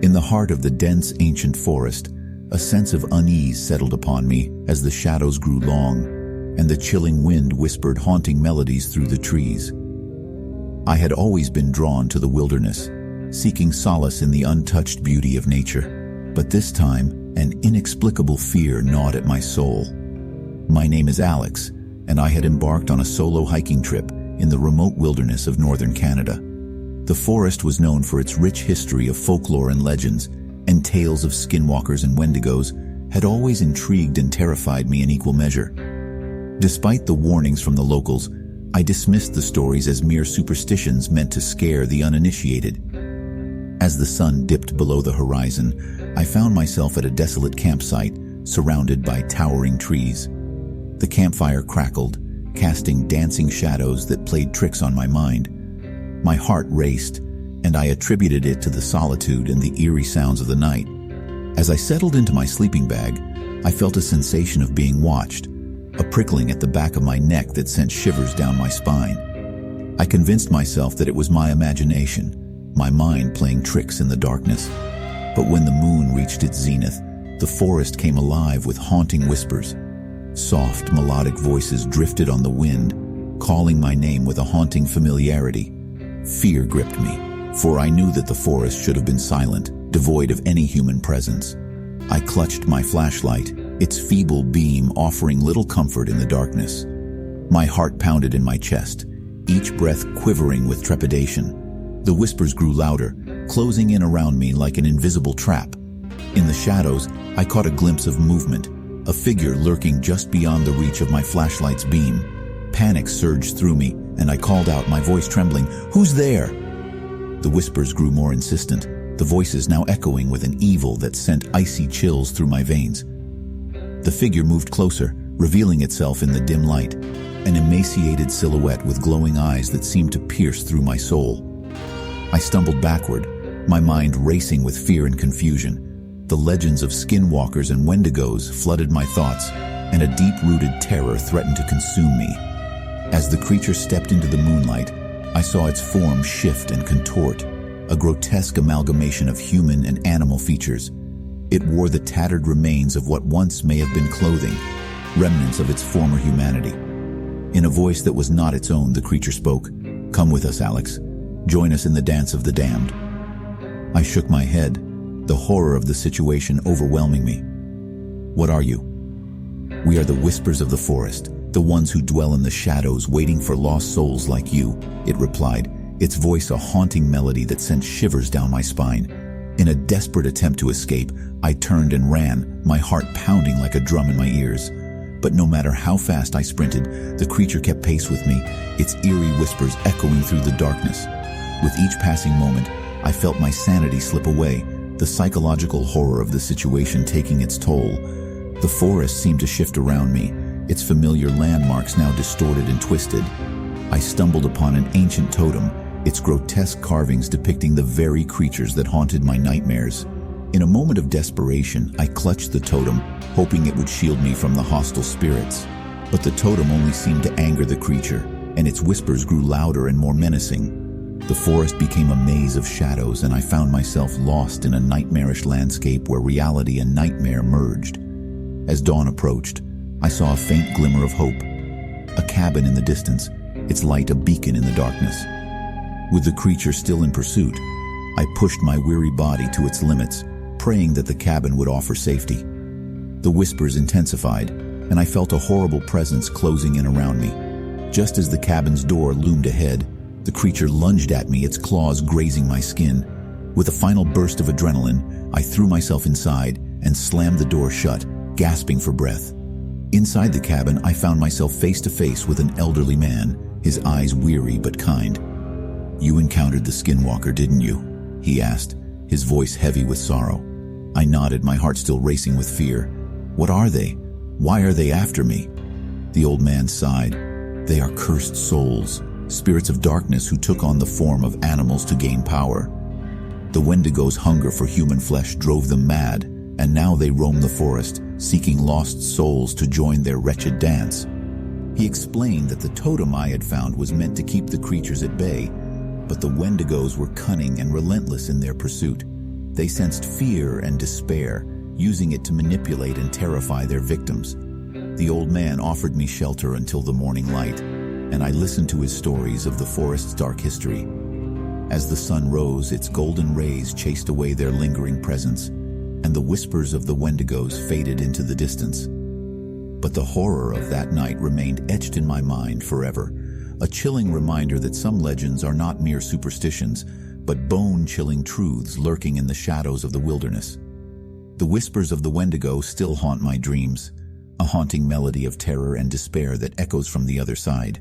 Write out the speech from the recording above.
In the heart of the dense ancient forest, a sense of unease settled upon me as the shadows grew long and the chilling wind whispered haunting melodies through the trees. I had always been drawn to the wilderness, seeking solace in the untouched beauty of nature. But this time, an inexplicable fear gnawed at my soul. My name is Alex, and I had embarked on a solo hiking trip in the remote wilderness of northern Canada. The forest was known for its rich history of folklore and legends, and tales of skinwalkers and wendigos had always intrigued and terrified me in equal measure. Despite the warnings from the locals, I dismissed the stories as mere superstitions meant to scare the uninitiated. As the sun dipped below the horizon, I found myself at a desolate campsite surrounded by towering trees. The campfire crackled, casting dancing shadows that played tricks on my mind. My heart raced, and I attributed it to the solitude and the eerie sounds of the night. As I settled into my sleeping bag, I felt a sensation of being watched, a prickling at the back of my neck that sent shivers down my spine. I convinced myself that it was my imagination, my mind playing tricks in the darkness. But when the moon reached its zenith, the forest came alive with haunting whispers. Soft, melodic voices drifted on the wind, calling my name with a haunting familiarity. Fear gripped me, for I knew that the forest should have been silent, devoid of any human presence. I clutched my flashlight, its feeble beam offering little comfort in the darkness. My heart pounded in my chest, each breath quivering with trepidation. The whispers grew louder, closing in around me like an invisible trap. In the shadows, I caught a glimpse of movement, a figure lurking just beyond the reach of my flashlight's beam. Panic surged through me, and I called out, my voice trembling, "Who's there?" The whispers grew more insistent, the voices now echoing with an evil that sent icy chills through my veins. The figure moved closer, revealing itself in the dim light, an emaciated silhouette with glowing eyes that seemed to pierce through my soul. I stumbled backward, my mind racing with fear and confusion. The legends of skinwalkers and wendigos flooded my thoughts, and a deep-rooted terror threatened to consume me. As the creature stepped into the moonlight, I saw its form shift and contort, a grotesque amalgamation of human and animal features. It wore the tattered remains of what once may have been clothing, remnants of its former humanity. In a voice that was not its own, the creature spoke, "Come with us, Alex. Join us in the dance of the damned." I shook my head, the horror of the situation overwhelming me. "What are you?" "We are the whispers of the forest, the ones who dwell in the shadows waiting for lost souls like you," it replied, its voice a haunting melody that sent shivers down my spine. In a desperate attempt to escape, I turned and ran, my heart pounding like a drum in my ears. But no matter how fast I sprinted, the creature kept pace with me, its eerie whispers echoing through the darkness. With each passing moment, I felt my sanity slip away, the psychological horror of the situation taking its toll. The forest seemed to shift around me, its familiar landmarks now distorted and twisted. I stumbled upon an ancient totem, its grotesque carvings depicting the very creatures that haunted my nightmares. In a moment of desperation, I clutched the totem, hoping it would shield me from the hostile spirits. But the totem only seemed to anger the creature, and its whispers grew louder and more menacing. The forest became a maze of shadows, and I found myself lost in a nightmarish landscape where reality and nightmare merged. As dawn approached, I saw a faint glimmer of hope. A cabin in the distance, its light a beacon in the darkness. With the creature still in pursuit, I pushed my weary body to its limits, praying that the cabin would offer safety. The whispers intensified, and I felt a horrible presence closing in around me. Just as the cabin's door loomed ahead, the creature lunged at me, its claws grazing my skin. With a final burst of adrenaline, I threw myself inside and slammed the door shut, gasping for breath. Inside the cabin, I found myself face to face with an elderly man, his eyes weary but kind. "You encountered the Skinwalker, didn't you?" he asked, his voice heavy with sorrow. I nodded, my heart still racing with fear. "What are they? Why are they after me?" The old man sighed. "They are cursed souls, spirits of darkness who took on the form of animals to gain power. The Wendigo's hunger for human flesh drove them mad, and now they roam the forest, seeking lost souls to join their wretched dance." He explained that the totem I had found was meant to keep the creatures at bay, but the Wendigos were cunning and relentless in their pursuit. They sensed fear and despair, using it to manipulate and terrify their victims. The old man offered me shelter until the morning light, and I listened to his stories of the forest's dark history. As the sun rose, its golden rays chased away their lingering presence, and the whispers of the Wendigos faded into the distance. But the horror of that night remained etched in my mind forever, a chilling reminder that some legends are not mere superstitions, but bone-chilling truths lurking in the shadows of the wilderness. The whispers of the Wendigo still haunt my dreams, a haunting melody of terror and despair that echoes from the other side.